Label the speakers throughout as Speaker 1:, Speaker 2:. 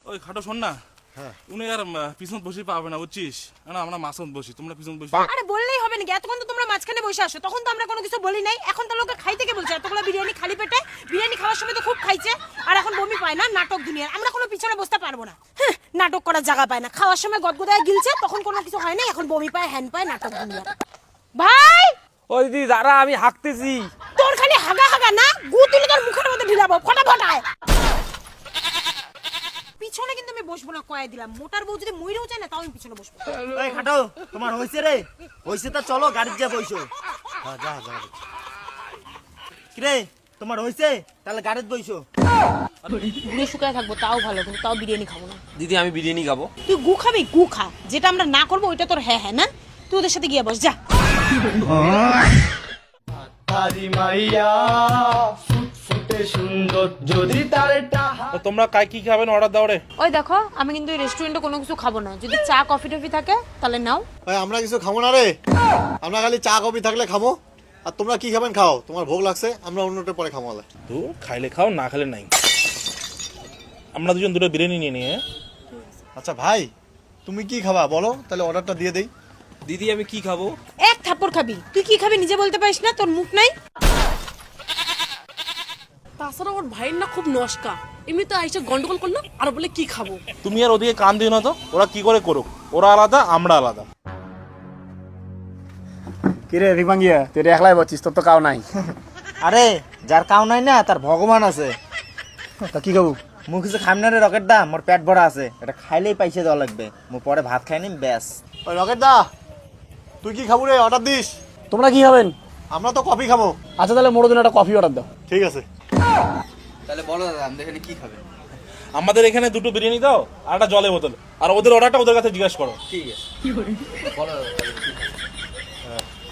Speaker 1: ওই খাটো শোন না,
Speaker 2: হ্যাঁ
Speaker 1: উনি আর পিছন বসে পাবে না বুঝছিস না, আমরা মাঝখানে বসি, তোমরা পিছন বসি।
Speaker 3: আরে বললেই হবে নাকি? এতক্ষণ তো তোমরা মাঝখানে বসে আসো, তখন তো আমরা কোনো কিছু বলি নাই। এখন তো লোকে খাইতে কে বলছে? এতগুলো বিরিয়ানি খালি পেটে, বিরিয়ানি খাওয়ার সময় তো খুব খাইছে, আর এখন বমি পায় না। নাটক দুনিয়ার, আমরা কোনো পিছনে বসতে পারবো না। হ্যাঁ, নাটক করার জায়গা পায় না, খাওয়ার সময় গদগদায় গিলছে, তখন কোনো কিছু হয় না, এখন বমি পায়, হ্যান পায়, নাটক দুনিয়ার। ভাই
Speaker 4: ওই দিদি দাঁড়া, আমি হাঁকতেছি।
Speaker 3: তোর খালি হাগা হাগা না, গু তুলে তোর মুখের মধ্যে ঢিলাবো ফটাফট আয়। পিছনে কিন্তু আমি বসবো না, কয়ে দিলাম। মোটার বউ যদি মইরেও যায় না, তাও আমি পিছনে বসবো।
Speaker 5: এই খাটো, তোমার হইছে রে? হইছে তো চলো গাড়িতে যা বইসো।
Speaker 2: হ্যাঁ যা যা
Speaker 5: কি রে তোমার হইছে? তাহলে গাড়িতে বইসো।
Speaker 3: ঘুরে শুকায় থাকবো তাও ভালো, কিন্তু তাও বিরিয়ানি খাবো না।
Speaker 4: দিদি আমি বিরিয়ানি খাবো।
Speaker 3: তুই গু খাবি? গু খা, যেটা আমরা না করবো ওইটা তোর হ্যাঁ হ্যাঁ না। তুই ওদের সাথে গিয়ে বস যা।
Speaker 1: তো তোমরা কাই কি খাবেন অর্ডার দাও রে।
Speaker 3: ওই দেখো, আমি কিন্তু এই রেস্টুরেন্টে কোনো কিছু খাবো না। যদি চা কফি টফি থাকে তাহলে নাও।
Speaker 2: ভাই আমরা কিছু খাবো না রে, আমরা খালি চা কফি থাকলে খাবো। আর তোমরা কি খাবেন খাও, তোমার ভোগ লাগছে, আমরা অন্যটা পরে খাবো।
Speaker 1: তো খাইলে খাও, না খাইলে নাই। আমরা দুজন দুটো বিরিয়ানি নিয়ে নিয়ে।
Speaker 2: আচ্ছা ভাই তুমি কি খাবা বলো, তাহলে অর্ডারটা দিয়ে দেই।
Speaker 4: দিদি আমি কি খাবো?
Speaker 3: এক থাপ্পড় খাবি? তুই কি খাবি নিজে বলতে পারিস না? তোর মুখ নাই?
Speaker 6: তাছাড়া ওর ভাইয়ের না খুব নস্কা, এমনি তো আইসা গন্ডগোল করলো আর বলে কি খাবো।
Speaker 1: তুমি আর ওদিকে কান দিও না তো, ওরা কি করে করুক, ওরা আলাদা আমরা আলাদা।
Speaker 7: কিরে রিমাঙ্গিয়া, তুই একলাই বলছিস, তোর তো কাউ নাই।
Speaker 5: আরে যার কাউ নাই না, তার ভগবান আছে।
Speaker 7: তা কি খাবো?
Speaker 5: মুখ কিছু খাম না রে রকেট দা, মোর পেট ভরা আছে, এটা খাইলেই পয়সা দেওয়া লাগবে। মু পরে ভাত খাই নিম ব্যাস।
Speaker 2: ওই রকেট দা তুই কি খাবো রে, অর্ডার দিস।
Speaker 7: তোমরা কি খাবেন?
Speaker 2: আমরা তো কফি খাবো।
Speaker 7: আচ্ছা তাহলে মোড়ো দিন একটা কফি অর্ডার দাও।
Speaker 2: ঠিক আছে।
Speaker 4: তাহলে বলো দাদা আমাদের এখানে কি খাবে?
Speaker 1: আমাদের এখানে দুটো বিরিয়ানি দাও আর একটা জলের বোতল, আর ওদের অর্ডারটা ওদের কাছে জিজ্ঞাসা করো।
Speaker 4: ঠিক আছে বলো দাদা তাহলে কি খাবে?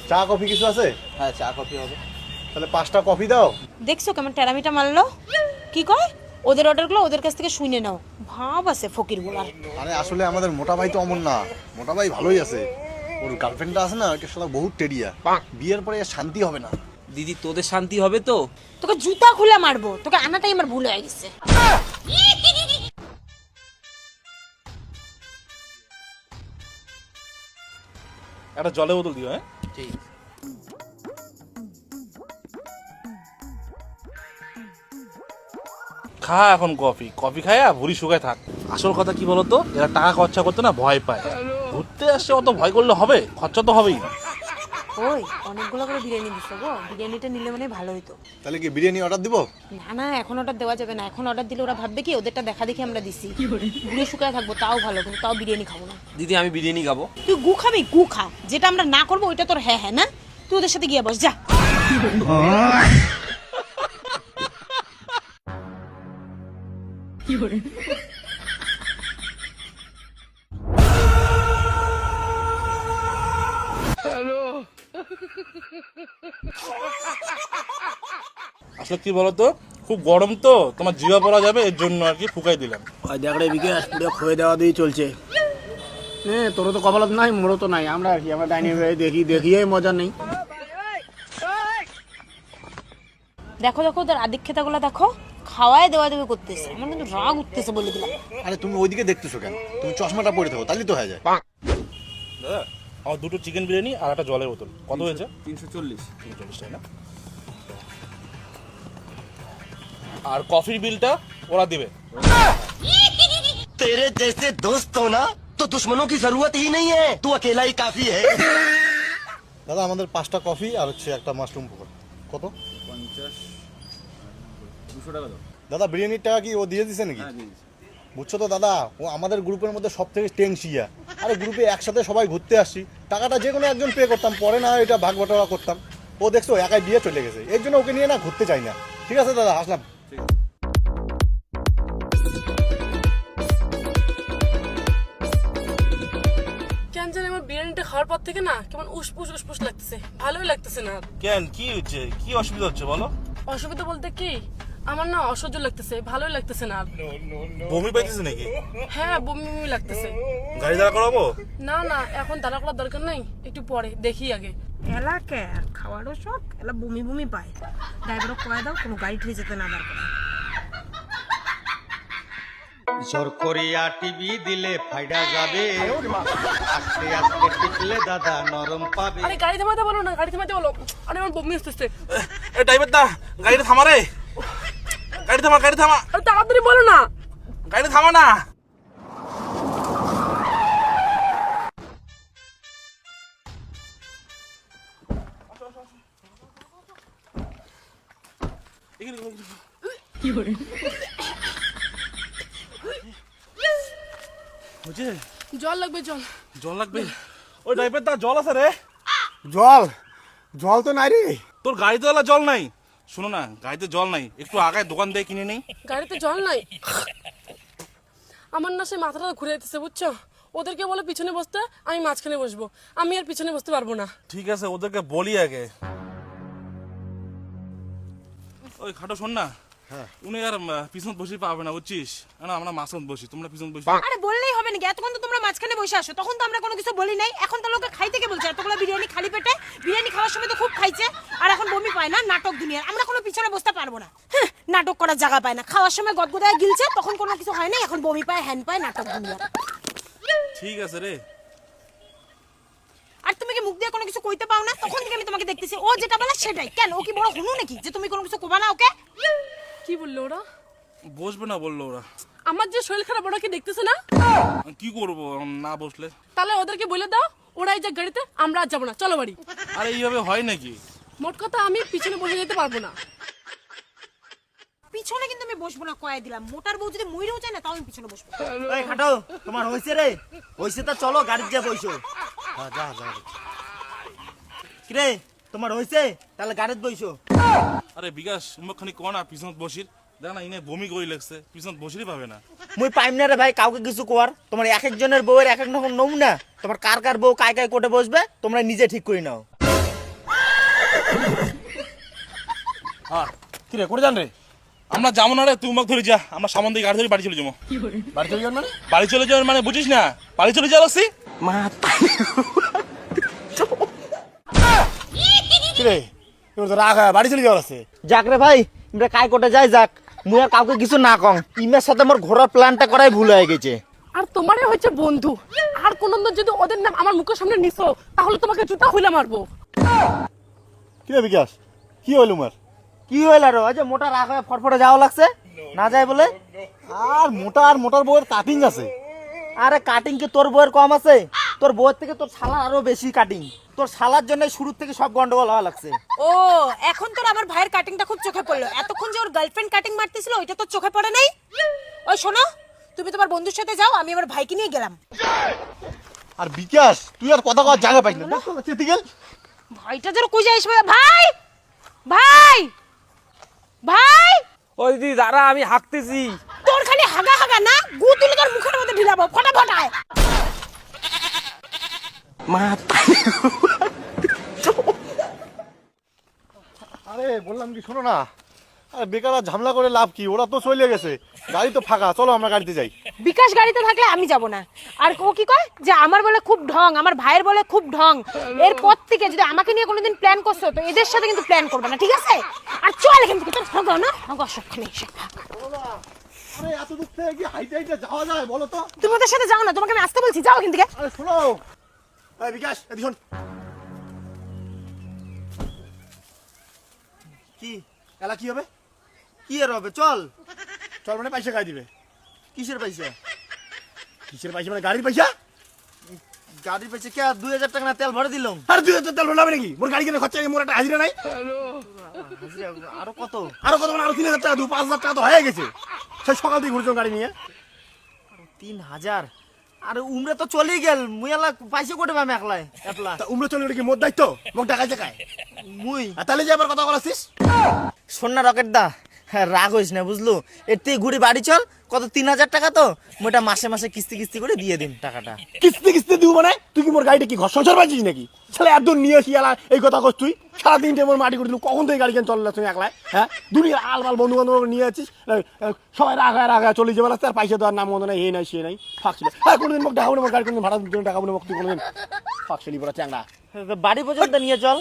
Speaker 2: চা কফি কিছু আছে?
Speaker 4: হ্যাঁ চা কফি হবে।
Speaker 2: তাহলে 5টা কফি দাও।
Speaker 3: দেখছো কেমন টেরামিটা মারলো? কি কয়? ওদের অর্ডারগুলো ওদের কাছ থেকে শুনে নাও। ভাব আছে ফকির গুলার।
Speaker 2: আরে আসলে আমাদের মোটা ভাই তো অমন না, মোটা ভাই ভালোই আছে। ওর গার্লফ্রেন্ডটা আছে না, ওটা শালা বহুত টেরিয়া, বিয়ের পরে আর শান্তি হবে না।
Speaker 4: দিদি তোদের শান্তি হবে তো?
Speaker 3: তোকে জুতা খুলে মারবো, তোকে আনাটাই আমার ভুল হয়ে গেছে।
Speaker 1: একটা জলের বোতল দিও। হ্যাঁ
Speaker 4: ঠিক আছে।
Speaker 1: খা এখন কফি, কফি খায়া ভুড়ি শুকায় থাক। আসল কথা কি বলতো, এরা টাকা খরচা করতে না ভয় পায়। ঘুরতে আসছে, অত ভয় করলে হবে? খরচা তো হবেই।
Speaker 3: ওই অনেকগুলো করে বিরিয়ানি দিছো গো, বিরিয়ানিটা নিলে মানে ভালো হইতো।
Speaker 2: তাহলে কি বিরিয়ানি অর্ডার দিব?
Speaker 3: না না, এখন অর্ডার দেওয়া যাবে না। এখন অর্ডার দিলে ওরা ভাববে কি ওদেরটা দেখা দেখি আমরা দিছি। ঘুরে শুকায় থাকবো তাও ভালো, কিন্তু তাও বিরিয়ানি খাবো না।
Speaker 4: দিদি আমি বিরিয়ানি খাবো।
Speaker 3: তুই গু খাবি? গু খা, যেটা আমরা না করবো ওইটা তোর হ্যাঁ হ্যাঁ না। তুই ওদের সাথে গিয়ে বস যা।
Speaker 1: আসলে কি বলতো, খুব গরম তো, তোমার জিভা পড়া যাবে, এর জন্য আর কি ফুকাই দিলাম।
Speaker 7: ওই দেখ রে বিকাশ, পুরো খয়ে দেওয়া দিয়ে চলছে। হ্যাঁ তোরও তো কপালত নাই, মোড়ো তো নাই। আমরা আর কি, আমরা ডাইনিং দেখি দেখিয়ে মজা নেই।
Speaker 3: দেখো দেখো ওদের আদিক্ষেতাগুলো দেখো, খাওয়ায় দেওয়া দেবে করতেছে। আমার কিন্তু রাগ উঠতেছে বলে দিলাম।
Speaker 2: আরে তুমি ওইদিকে দেখতেছো কেন? তুমি চশমাটা পরে থাকো, তাহলেই তো হয়ে যায়।
Speaker 1: দাদা আমার দুটো চিকেন বিরিয়ানি আর একটা জলের বোতল। কত হয়েছে?
Speaker 4: 340।
Speaker 1: 340 টাকা না? আর কফির বিলটা ওরা দিবে।
Speaker 8: तेरे जैसे दोस्त हो ना तो दुश्मनों की जरूरत ही नहीं है, तू अकेला ही काफी है।
Speaker 2: দাদা আমাদের 5টা কফি আর হচ্ছে একটা মাশরুম পকোড়া। কত?
Speaker 4: 200 টাকা দাও।
Speaker 2: দাদা বিরিয়ানির টাকা কি ও দিয়ে দিছে নাকি? বুঝছো তো দাদা, ও আমাদের গ্রুপের মধ্যে সব থেকে টেংশিয়া। আরে গ্রুপে একসাথে সবাই ঘুরতে আসছি, টাকাটা যে কোনো একজন পে করতাম, পরে না এটা ভাগ বাটোয়ারা করতাম। ও দেখছো একাই দিয়ে চলে গেছে, এর জন্য ওকে নিয়ে না ঘুরতে চাই না। ঠিক আছে দাদা, আসলাম।
Speaker 6: কেন জানি আমার বিরিয়ানিটা খাওয়ার পর থেকে না কেমন উসপুস উসপুস লাগতেছে, ভালোই লাগতেছে না।
Speaker 1: কেন, কি হচ্ছে, কি অসুবিধা হচ্ছে বলো?
Speaker 6: অসুবিধা বলতে কি, আমার না অসহ্য লাগতেছে, ভালোই লাগতেছে না।
Speaker 1: বমি পাইতেছে নাকি?
Speaker 6: হ্যাঁ বমি বমি লাগতেছে।
Speaker 1: গাড়ি দাঁড়া করাবো?
Speaker 6: না না এখন দাঁড়া করার দরকার নাই, একটু পরে দেখি আগে।
Speaker 3: এলাকে আর খাওয়ারও শখ, এলা বমি বমি পায়। ড্রাইভারও কয়ে দাও কোনো গাড়ি ঠেলে যেতে না দরকার।
Speaker 9: জোর করিয়া টিভি দিলে ফাইডা যাবে আস্তে আস্তে টিপলে দাদা নরম পাবে।
Speaker 6: আরে গাড়ি থামাতে বলো না, গাড়ি থামাতে বলো। আরে আমার বমি আসতেছে।
Speaker 1: এ ড্রাইভার দা, গাড়িটা থামা রে, গাড়ি থামা, গাড়ি থামা,
Speaker 6: আরে তাড়াতাড়ি বলো না।
Speaker 1: গাড়ি থামা না। বুঝে
Speaker 6: জল লাগবে, জল।
Speaker 1: জল লাগবে? ওই ড্রাইভার দা, জল আছে রে।
Speaker 7: জল জল তো নাই রে।
Speaker 1: তোর গাড়িতে জল নাই? শোনো না, গাড়িতে জল নাই, একটু আগায় দোকান দিয়ে কিনে নেই।
Speaker 6: গাড়িতে জল নাই? আমার না সে মাথাটা ঘুরে যেতেছে, বুঝছো? ওদেরকে বলে পিছনে বসতে, আমি মাঝখানে বসবো। আমি আর পিছনে বসতে পারবো না।
Speaker 1: ঠিক আছে, ওদেরকে বলি আগে। ওই খাটো শোন না, উনি আর পিছন বসে পাবে না, বুঝছিস? না আমরা মাঝখান বসি, তোমরা পিছন বসি।
Speaker 3: আরে বললেই হবে নাকি? এতক্ষণ তো তোমরা মাঝখানে বসে আসো, তখন তো আমরা কোনো কিছু বলি নাই। এখন তো লোকে খাই থেকে বলছে এতগুলো বিরিয়ানি খালি পেটে, বিরিয়ানি খাওয়ার সময় তো খুব খাইছে আর এখন বমি পায় না, নাটক দুনিয়ার। আমরা কোনো পিছনে বসতে পারবো না। নাটক করার জায়গা পায় না, খাওয়ার সময় গদগদায় গিলছে, তখন কোনো কিছু হয় না, এখন বমি পায়, হ্যান পায়, নাটক দুনিয়ার।
Speaker 1: ঠিক আছে রে।
Speaker 3: আর তুমি কি মুখ দিয়ে কোনো কিছু কইতে পাও না? তখন থেকে আমি তোমাকে দেখতেছি, ও যেটা বলে সেটাই। কেন, ও কি বড় হুনু নাকি যে তুমি কোনো কিছু কোবা না ওকে?
Speaker 6: কি বললো ওরা?
Speaker 1: বসবে না বললো ওরা।
Speaker 6: আমার যে শরীর খারাপ, ওরা কি দেখতেছে না?
Speaker 1: কি করবো না বসলে?
Speaker 6: তাহলে ওদেরকে বলে দাও, ওরাই যে গাড়িতে, আমরা আর যাবো না, চলো বাড়ি।
Speaker 1: আরে এইভাবে হয় নাকি?
Speaker 6: মোট কথা, আমি পিছনে বসে যেতে পারবো না।
Speaker 3: পিছনে কিন্তু আমি বসবো না, কয়ে দিলাম। মোটার বউ যদি মইরেও চায় না, তাও আমি পিছনে বসবো।
Speaker 5: এই খাটো, তোমার হইছে রে? হইছে তা চলো গাড়িতে যা বইসো।
Speaker 2: যা যা।
Speaker 5: কিরে তোমার হইছে? তাহলে গাড়িতে বইসো।
Speaker 1: আরে বিকাশ, মুখখানি ক না পিছন বসির। দেখ না, ইনে বমি করে লাগছে, পিছন বসিরই পাবে না।
Speaker 5: মুই পাইম না রে ভাই কাউকে কিছু কোয়ার। তোমার এক একজনের বউয়ের এক এক রকম নমুনা। তোমার কার কার বউ কায় কায় কোটে বসবে তোমরা নিজে ঠিক করে নাও।
Speaker 7: হ্যাঁ কিরে করে যান রে?
Speaker 1: আমরা যাবো না রে, তুই মুখ ধরে যা, আমরা সামন দিয়ে গাড়ি ধরে বাড়ি চলে যাবো।
Speaker 7: বাড়ি চলে যান মানে?
Speaker 1: বাড়ি চলে যাওয়ার মানে বুঝিস না? বাড়ি চলে যাওয়া লাগছি।
Speaker 7: কিরে এবার তো রাগ হয়, বাড়ি চলে যাওয়ার আছে।
Speaker 5: যাক রে ভাই, আমরা কায় কোটে যাই যাক। মুই আর কাউকে কিছু না কং। ইমের সাথে মোর ঘোরার প্ল্যানটা করাই ভুল হয়ে গেছে।
Speaker 6: আর তোমারই হচ্ছে বন্ধু। আর কোনদিন যদি ওদের নাম আমার মুখের সামনে নিছো, তাহলে তোমাকে জুতা খুলে মারবো।
Speaker 2: কিরে বিকাশ, কি হইল উমার?
Speaker 5: কি হইল আর ওই যে মোটা রাগ হয়ে ফটফটে যাওয়া লাগছে না যায় বলে?
Speaker 2: আর মোটার বউয়ের কাটিং আছে।
Speaker 5: আরে কাটিং কি তোর বউয়ের কম আছে? তোর বউয়ের থেকে তোর শালার আরো বেশি কাটিং। তোর শালার জন্য শুরু থেকে সব গন্ডগোল হওয়া লাগছে।
Speaker 3: ও, এখন তোর আমার ভাইয়ের কাটিংটা খুব চোখে পড়লো। এতক্ষণ যে ওর গার্লফ্রেন্ড কাটিং মারতেছিল, ওইটা তো চোখে পড়ে নাই? ওই শোনো, তুমি তোমার বন্ধুর সাথে যাও, আমি আমার ভাইকে নিয়ে গেলাম।
Speaker 2: আর বিকাশ, তুই আর কথা কওয়ার জায়গা পাইস না। চেতে গেল
Speaker 3: ভাইটা যেন কই যাইস? ভাই ভাই ভাই,
Speaker 4: ওই দিদি দাঁড়া, আমি হাঁকতেছি।
Speaker 3: তোর খালি হাগা হাগা না, গু তুলে তোর মুখের মধ্যে ঢিলাবো, ফটাফট আয়।
Speaker 2: আরে বললাম কি, শোনো না, আরে বেকার আর ঝামেলা করে লাভ কি? ওরা তো চলে গেছে, গাড়ি তো ফাঁকা, চলো আমরা গাড়িতে যাই।
Speaker 3: বিকাশ গাড়িতে থাকলে আমি যাব না। আর ও কি কয় যে আমার বলে খুব ঢং, আমার ভাইয়ের বলে খুব ঢং। এরপর থেকে যদি আমাকে নিয়ে কোনোদিন প্ল্যান করছো, তো এদের সাথে কিন্তু প্ল্যান করবে না, ঠিক আছে? আর চল এখান থেকে, তোর হাগা না হাগা সবখানে এসে।
Speaker 2: আরে এত দূর থেকে কি হাইটে হাইটে যাওয়া যায় বলো তো?
Speaker 3: তুমি ওদের সাথে যাও না, তোমাকে আমি আসতে বলছি, যাও এখান থেকে।
Speaker 2: আরে শোনো, এই বিকাশ এদিকে শোন।
Speaker 5: কি
Speaker 2: এলা কি হবে?
Speaker 5: কি আর হবে? চল।
Speaker 2: চল মানে পয়সা খাই দিবে?
Speaker 5: কিসের পয়সা?
Speaker 2: কিসের পয়সা মানে গাড়ির পয়সা?
Speaker 5: গাড়ির পয়সা কে? 2000 টাকা না তেল ভরে দিলাম।
Speaker 2: আরে 2000 তেল ভরলাম নাকি? মোর গাড়ি কেন খরচা, মোর একটা হাজিরা নাই?
Speaker 5: আরো কত?
Speaker 2: আরো কত মানে আরো 3000 টাকা, 5000 টাকা তো হয়ে গেছে। সেই সকাল থেকে ঘুরছো গাড়ি নিয়ে।
Speaker 5: 3000? আরে উমরে তো চলেই গেল। মুই এলা পয়সা কোটে পাম একলাই একলা?
Speaker 2: তা উমরে চলে গেলে কি মোর দায়িত্ব? মোক টাকা চাকায়
Speaker 5: মুই
Speaker 2: আর তাহলে যে আবার কথা বলাছিস?
Speaker 5: শোন না রকেট দা, হ্যাঁ রাগ হইস না বুঝলু। এর থেকে ঘুরে বাড়ি চল। কত 3000 টাকা তো মুইটা মাসে মাসে কিস্তি কিস্তি করে দিয়ে দিন টাকাটা।
Speaker 2: কিস্তি দিব মানে? তুই কি মোর গাড়িটা কি ঘর সংসার বাঁচিস নাকি? ছেলে একদম নিয়ে আসি এলা এই কথা কস তুই? সারাদিন মোর মাটি করে দিলু, কখন তুই গাড়ি কেন চললে তুমি একলাই? হ্যাঁ, দুনিয়া আলমাল বন্ধু বান্ধব নিয়ে আছিস, সবাই রাগা চলে যাবে রাস্তায়, আর পয়সা দেওয়ার নাম মনে নাই, এই নাই সে নাই, ফাঁক ছিল। হ্যাঁ, কোনোদিন মোক দেখাবো না, মোর গাড়ি কোনোদিন ভাড়া দিতে টাকা বলে মোক তুই কোনোদিন ফাঁক ছিলি বড় চ্যাংড়া।
Speaker 5: বাড়ি পর্যন্ত নিয়ে চল।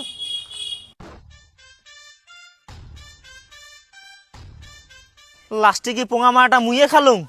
Speaker 5: লাস্টে কি পোঙা মারাটা মুইয়ে খালুম